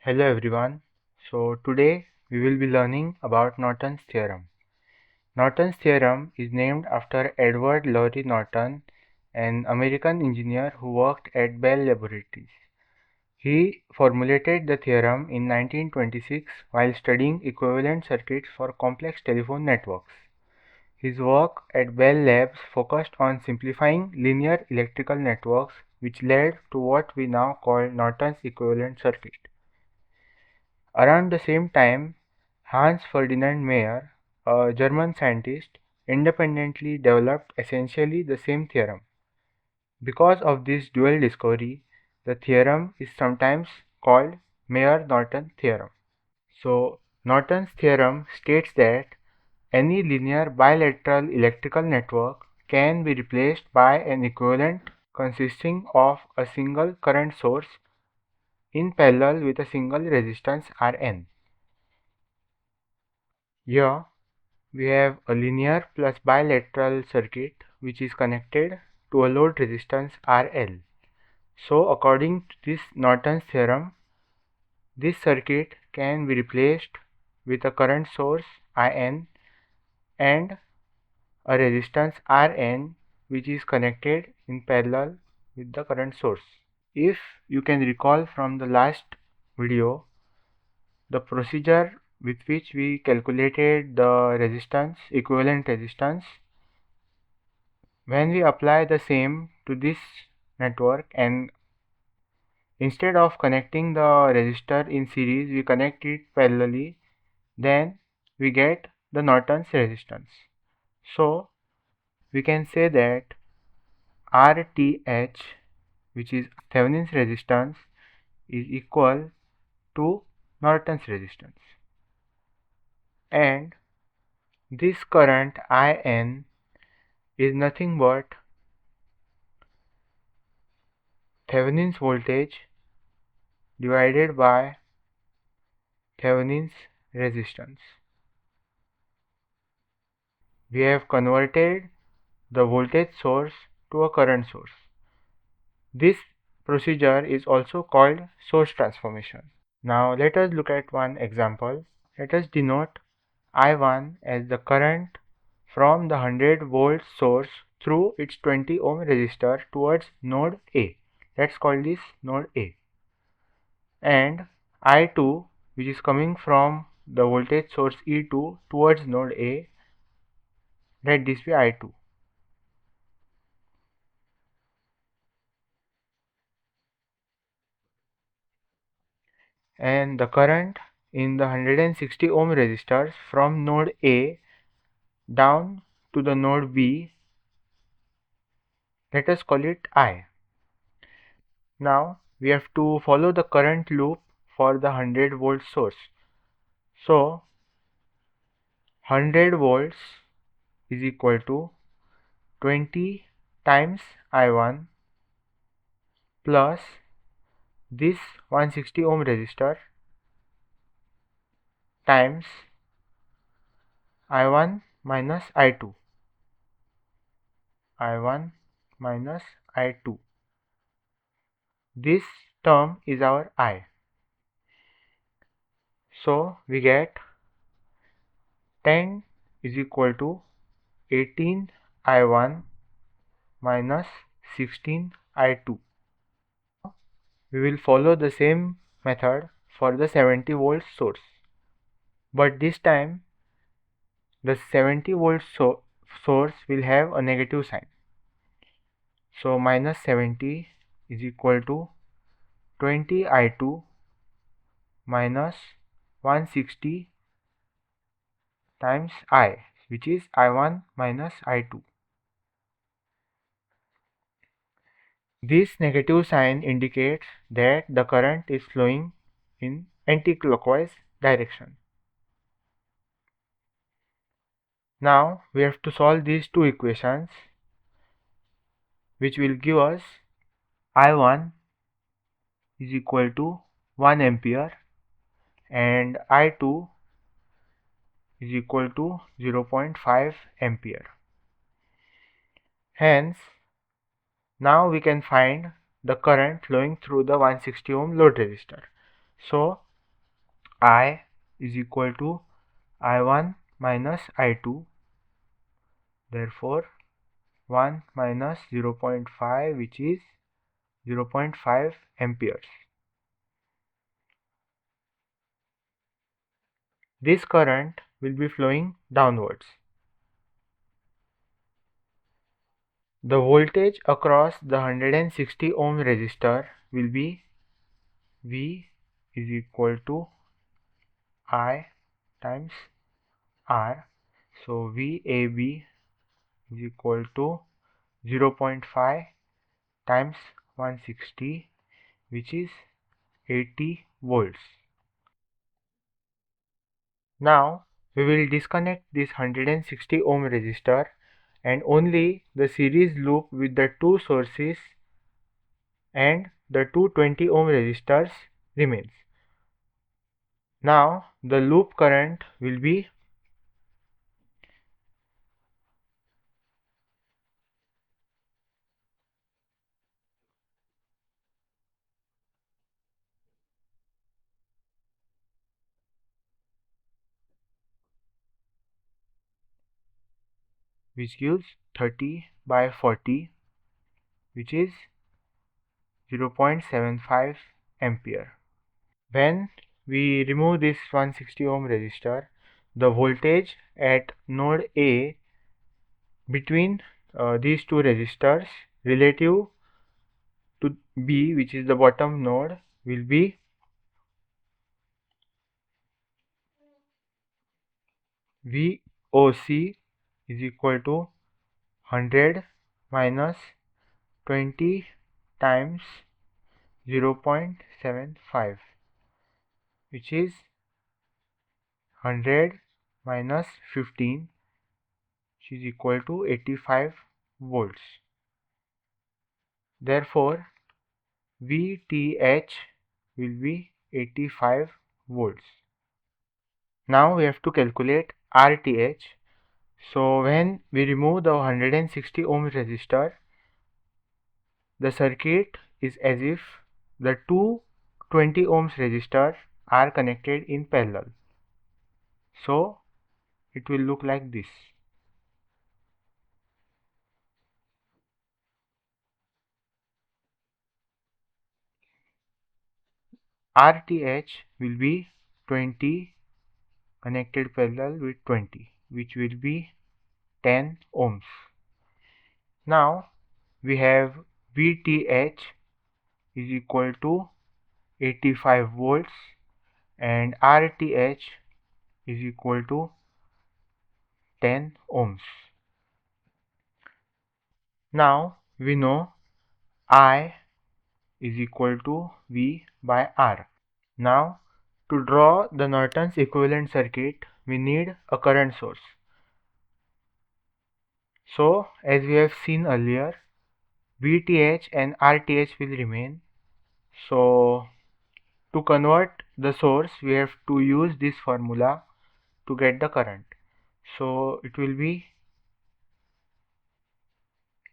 Hello everyone. So today we will be learning about Norton's theorem. Norton's theorem is named after Edward Lowry Norton, an American engineer who worked at Bell Laboratories. He formulated the theorem in 1926 while studying equivalent circuits for complex telephone networks. His work at Bell Labs focused on simplifying linear electrical networks, which led to what we now call Norton's equivalent circuit. Around the same time, Hans Ferdinand Mayer, a German scientist, independently developed essentially the same theorem. Because of this dual discovery, the theorem is sometimes called Mayer-Norton theorem. So, Norton's theorem states that any linear bilateral electrical network can be replaced by an equivalent consisting of a single current source in parallel with a single resistance Rn. Here, we have a linear plus bilateral circuit which is connected to a load resistance RL. So according to this Norton's theorem, this circuit can be replaced with a current source IN and a resistance Rn which is connected in parallel with the current source. If you can recall from the last video, the procedure with which we calculated the resistance, equivalent resistance, when we apply the same to this network and instead of connecting the resistor in series, we connect it parallelly, then we get the Norton's resistance. So we can say that RTH, which is Thevenin's resistance, is equal to Norton's resistance. And this current IN is nothing but Thevenin's voltage divided by Thevenin's resistance. We have converted the voltage source to a current source. This procedure is also called source transformation. Now let us look at one example. Let us denote I1 as the current from the 100 volt source through its 20 ohm resistor towards node A. Let's call this node A. And I2, which is coming from the voltage source E2 towards node A, let this be I2. And the current in the 160 ohm resistors from node A down to the node B, let us call it I. Now we have to follow the current loop for the 100 volt source. So 100 volts is equal to 20 times I1 plus this 160 ohm resistor times I1 minus I2. I1 minus I2. This term is our I. So we get 10 is equal to 18 I1 minus 16 I2. We will follow the same method for the 70 volt source. But this time the 70 volt source will have a negative sign. So minus 70 is equal to 20 I2 minus 160 times I, which is I1 minus I2. This negative sign indicates that the current is flowing in anti-clockwise direction. Now we have to solve these two equations, which will give us I1 is equal to 1 ampere and I2 is equal to 0.5 ampere. Hence, now we can find the current flowing through the 160 ohm load resistor. So I is equal to I1 minus I2. Therefore, 1 minus 0.5, which is 0.5 amperes. This current will be flowing downwards. The voltage across the 160 ohm resistor will be V is equal to I times R. So VAB is equal to 0.5 times 160, which is 80 volts. Now we will disconnect this 160 ohm resistor and only the series loop with the two sources and the two 20 ohm resistors remains. Now the loop current will be which gives 30 by 40, which is 0.75 ampere. When we remove this 160 ohm resistor, the voltage at node A between these two resistors relative to B, which is the bottom node, will be VOC is equal to 100 minus 20 times 0.75, which is 100 minus 15, which is equal to 85 volts. Therefore, VTH will be 85 volts. Now we have to calculate RTH. So when we remove the 160 ohm resistor, the circuit is as if the two 20 ohms resistors are connected in parallel. So it will look like this. RTH will be 20 connected parallel with 20, which will be 10 ohms. Now we have VTH is equal to 85 volts and RTH is equal to 10 ohms. Now we know I is equal to V by R. Now to draw the Norton's equivalent circuit, we need a current source. So as we have seen earlier, VTH and RTH will remain. So to convert the source, we have to use this formula to get the current. So it will be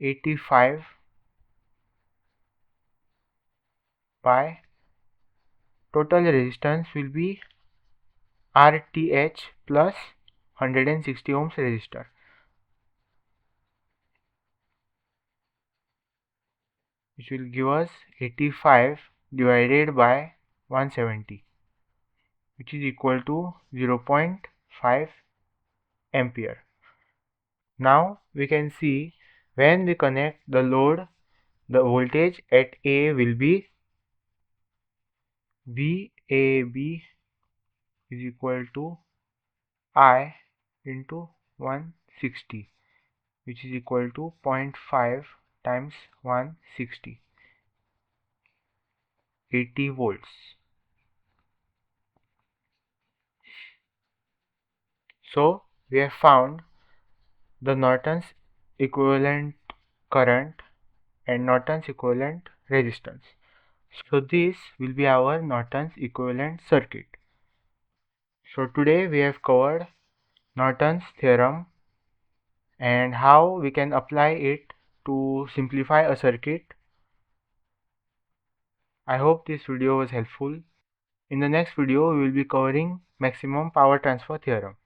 85 by total resistance will be RTH plus 160 ohms resistor, which will give us 85 divided by 170, which is equal to 0.5 ampere. Now we can see when we connect the load, the voltage at A will be VAB is equal to I into 160, which is equal to 0.5 times 160, 80 volts. So we have found the Norton's equivalent current and Norton's equivalent resistance. So this will be our Norton's equivalent circuit. So today we have covered Norton's theorem and how we can apply it to simplify a circuit. I hope this video was helpful. In the next video, we will be covering maximum power transfer theorem.